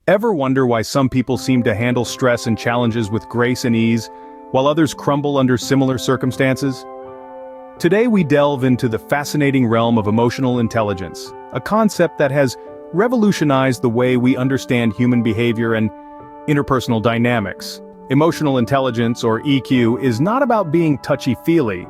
Ever wonder why some people seem to handle stress and challenges with grace and ease, while others crumble under similar circumstances? Today we delve into the fascinating realm of emotional intelligence, a concept that has revolutionized the way we understand human behavior and interpersonal dynamics. Emotional intelligence, or EQ, is not about being touchy-feely.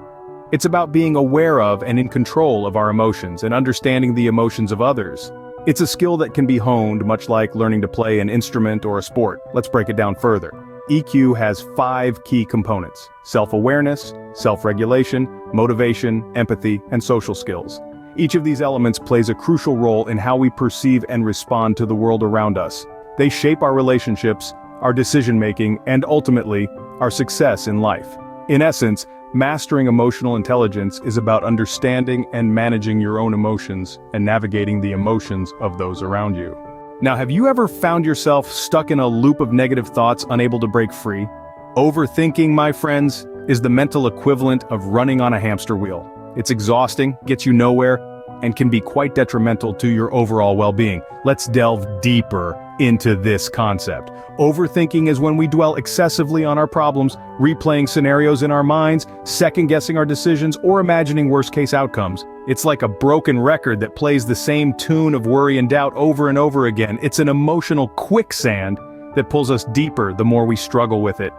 It's about being aware of and in control of our emotions and understanding the emotions of others. It's a skill that can be honed, much like learning to play an instrument or a sport. Let's break it down further. EQ has 5 key components: self-awareness, self-regulation, motivation, empathy, and social skills. Each of these elements plays a crucial role in how we perceive and respond to the world around us. They shape our relationships, our decision-making, and ultimately, our success in life. In essence, mastering emotional intelligence is about understanding and managing your own emotions and navigating the emotions of those around you. Now, have you ever found yourself stuck in a loop of negative thoughts, unable to break free? Overthinking, my friends, is the mental equivalent of running on a hamster wheel. It's exhausting, gets you nowhere, and can be quite detrimental to your overall well-being. Let's delve deeper into this concept. Overthinking is when we dwell excessively on our problems, replaying scenarios in our minds, second-guessing our decisions, or imagining worst-case outcomes. It's like a broken record that plays the same tune of worry and doubt over and over again. It's an emotional quicksand that pulls us deeper the more we struggle with it.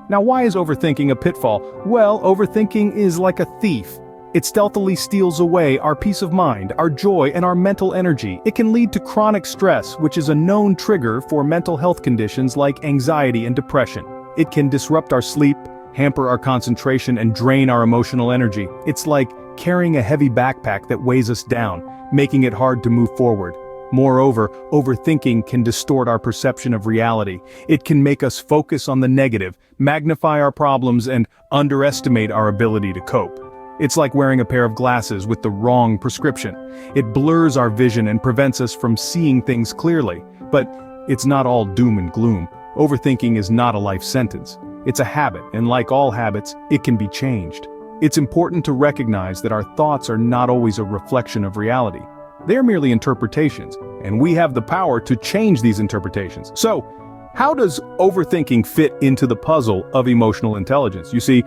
Now, why is overthinking a pitfall? Well, overthinking is like a thief. It stealthily steals away our peace of mind, our joy, and our mental energy. It can lead to chronic stress, which is a known trigger for mental health conditions like anxiety and depression. It can disrupt our sleep, hamper our concentration, and drain our emotional energy. It's like carrying a heavy backpack that weighs us down, making it hard to move forward. Moreover, overthinking can distort our perception of reality. It can make us focus on the negative, magnify our problems, and underestimate our ability to cope. It's like wearing a pair of glasses with the wrong prescription. It blurs our vision and prevents us from seeing things clearly. But it's not all doom and gloom. Overthinking is not a life sentence. It's a habit, and like all habits, it can be changed. It's important to recognize that our thoughts are not always a reflection of reality. They're merely interpretations, and we have the power to change these interpretations. So, how does overthinking fit into the puzzle of emotional intelligence? You see,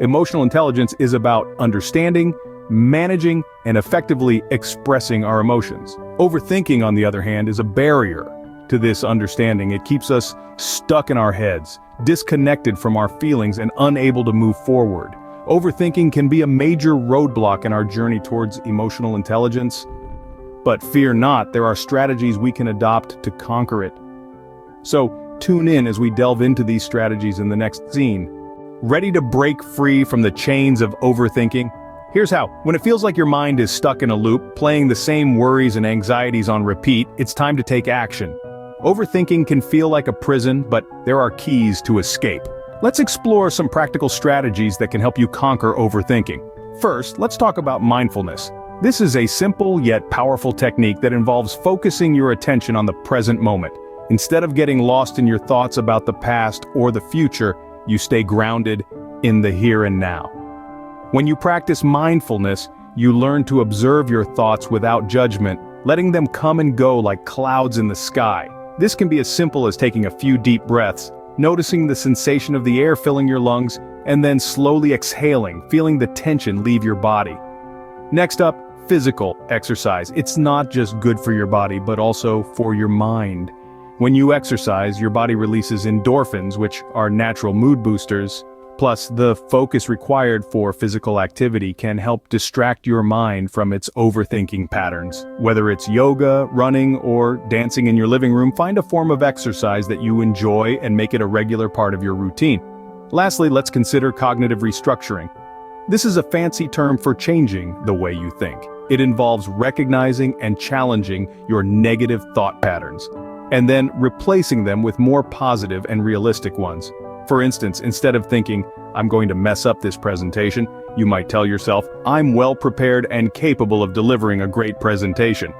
emotional intelligence is about understanding, managing, and effectively expressing our emotions. Overthinking, on the other hand, is a barrier to this understanding. It keeps us stuck in our heads, disconnected from our feelings, and unable to move forward. Overthinking can be a major roadblock in our journey towards emotional intelligence. But fear not, there are strategies we can adopt to conquer it. So, tune in as we delve into these strategies in the next scene. Ready to break free from the chains of overthinking? Here's how. When it feels like your mind is stuck in a loop, playing the same worries and anxieties on repeat, it's time to take action. Overthinking can feel like a prison, but there are keys to escape. Let's explore some practical strategies that can help you conquer overthinking. First, let's talk about mindfulness. This is a simple yet powerful technique that involves focusing your attention on the present moment. Instead of getting lost in your thoughts about the past or the future, you stay grounded in the here and now. When you practice mindfulness, you learn to observe your thoughts without judgment, letting them come and go like clouds in the sky. This can be as simple as taking a few deep breaths, noticing the sensation of the air filling your lungs, and then slowly exhaling, feeling the tension leave your body. Next up, physical exercise. It's not just good for your body, but also for your mind. When you exercise, your body releases endorphins, which are natural mood boosters. Plus, the focus required for physical activity can help distract your mind from its overthinking patterns. Whether it's yoga, running, or dancing in your living room, find a form of exercise that you enjoy and make it a regular part of your routine. Lastly, let's consider cognitive restructuring. This is a fancy term for changing the way you think. It involves recognizing and challenging your negative thought patterns, and then replacing them with more positive and realistic ones. For instance, instead of thinking, "I'm going to mess up this presentation," you might tell yourself, "I'm well prepared and capable of delivering a great presentation."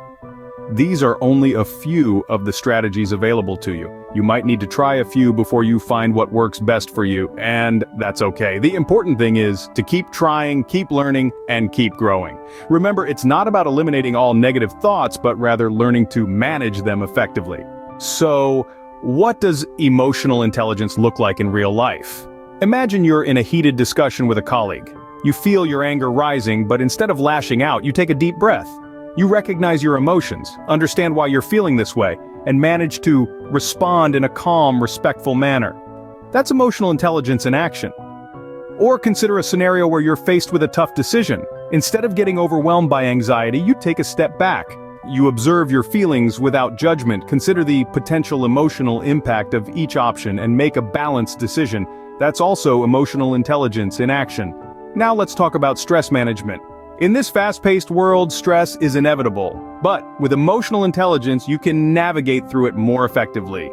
These are only a few of the strategies available to you. You might need to try a few before you find what works best for you, and that's okay. The important thing is to keep trying, keep learning, and keep growing. Remember, it's not about eliminating all negative thoughts, but rather learning to manage them effectively. So, what does emotional intelligence look like in real life? Imagine you're in a heated discussion with a colleague. You feel your anger rising, but instead of lashing out, you take a deep breath. You recognize your emotions, understand why you're feeling this way, and manage to respond in a calm, respectful manner. That's emotional intelligence in action. Or consider a scenario where you're faced with a tough decision. Instead of getting overwhelmed by anxiety, you take a step back. You observe your feelings without judgment, consider the potential emotional impact of each option, and make a balanced decision. That's also emotional intelligence in action. Now let's talk about stress management. In this fast-paced world, stress is inevitable. But with emotional intelligence, you can navigate through it more effectively.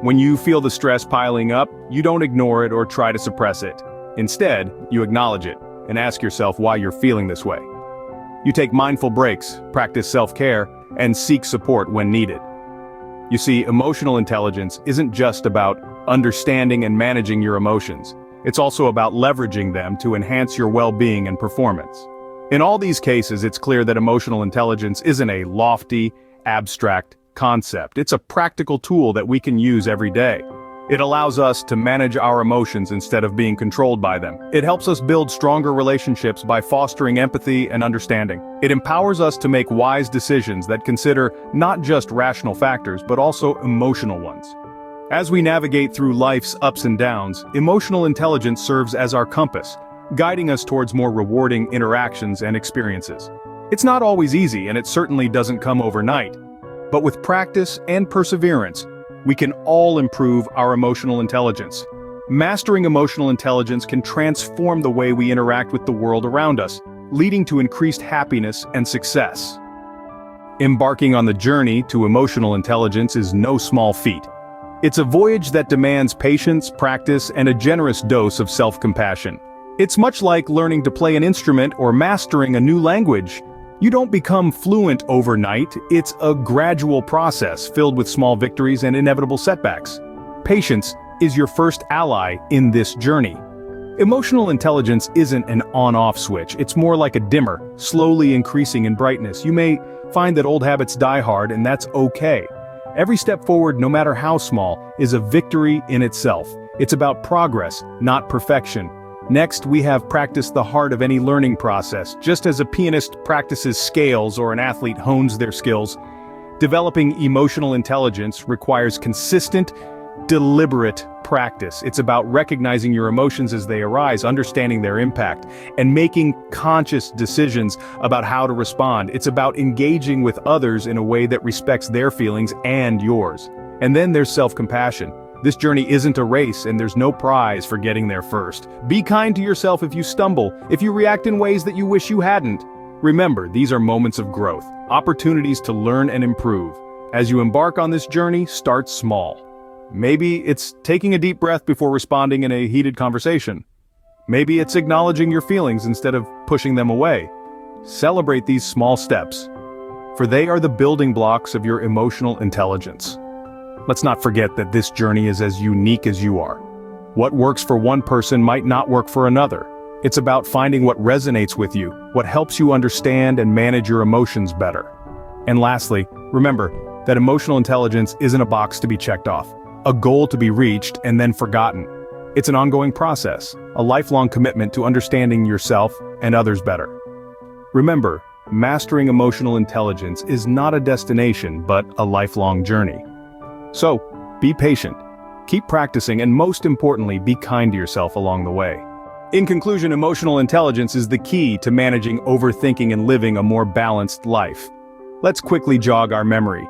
When you feel the stress piling up, you don't ignore it or try to suppress it. Instead, you acknowledge it and ask yourself why you're feeling this way. You take mindful breaks, practice self-care, and seek support when needed. You see, emotional intelligence isn't just about understanding and managing your emotions. It's also about leveraging them to enhance your well-being and performance. In all these cases, it's clear that emotional intelligence isn't a lofty, abstract concept. It's a practical tool that we can use every day. It allows us to manage our emotions instead of being controlled by them. It helps us build stronger relationships by fostering empathy and understanding. It empowers us to make wise decisions that consider not just rational factors, but also emotional ones. As we navigate through life's ups and downs, emotional intelligence serves as our compass, guiding us towards more rewarding interactions and experiences. It's not always easy, and it certainly doesn't come overnight. But with practice and perseverance, we can all improve our emotional intelligence. Mastering emotional intelligence can transform the way we interact with the world around us, leading to increased happiness and success. Embarking on the journey to emotional intelligence is no small feat. It's a voyage that demands patience, practice, and a generous dose of self-compassion. It's much like learning to play an instrument or mastering a new language. You don't become fluent overnight. It's a gradual process filled with small victories and inevitable setbacks. Patience is your first ally in this journey. Emotional intelligence isn't an on-off switch. It's more like a dimmer, slowly increasing in brightness. You may find that old habits die hard, and that's okay. Every step forward, no matter how small, is a victory in itself. It's about progress, not perfection. Next, we have practice the heart of any learning process. Just as a pianist practices scales or an athlete hones their skills, developing emotional intelligence requires consistent, deliberate practice. It's about recognizing your emotions as they arise, understanding their impact, and making conscious decisions about how to respond. It's about engaging with others in a way that respects their feelings and yours. And then there's self-compassion. This journey isn't a race, and there's no prize for getting there first. Be kind to yourself if you stumble, if you react in ways that you wish you hadn't. Remember, these are moments of growth, opportunities to learn and improve. As you embark on this journey, start small. Maybe it's taking a deep breath before responding in a heated conversation. Maybe it's acknowledging your feelings instead of pushing them away. Celebrate these small steps, for they are the building blocks of your emotional intelligence. Let's not forget that this journey is as unique as you are. What works for one person might not work for another. It's about finding what resonates with you, what helps you understand and manage your emotions better. And lastly, remember that emotional intelligence isn't a box to be checked off, a goal to be reached and then forgotten. It's an ongoing process, a lifelong commitment to understanding yourself and others better. Remember, mastering emotional intelligence is not a destination, but a lifelong journey. So, be patient, keep practicing, and most importantly, be kind to yourself along the way. In conclusion, emotional intelligence is the key to managing overthinking and living a more balanced life. Let's quickly jog our memory.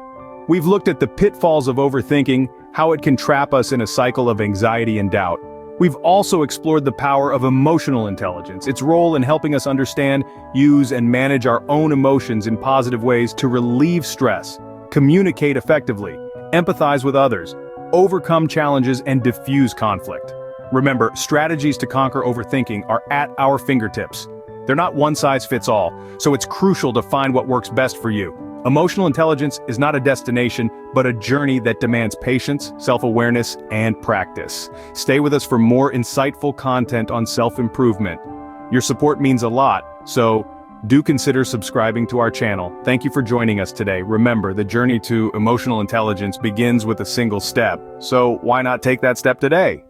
We've looked at the pitfalls of overthinking, how it can trap us in a cycle of anxiety and doubt. We've also explored the power of emotional intelligence, its role in helping us understand, use, and manage our own emotions in positive ways to relieve stress, communicate effectively, empathize with others, overcome challenges, and diffuse conflict. Remember, strategies to conquer overthinking are at our fingertips. They're not one size fits all, so it's crucial to find what works best for you. Emotional intelligence is not a destination, but a journey that demands patience, self-awareness, and practice. Stay with us for more insightful content on self-improvement. Your support means a lot, so do consider subscribing to our channel. Thank you for joining us today. Remember, the journey to emotional intelligence begins with a single step, so why not take that step today?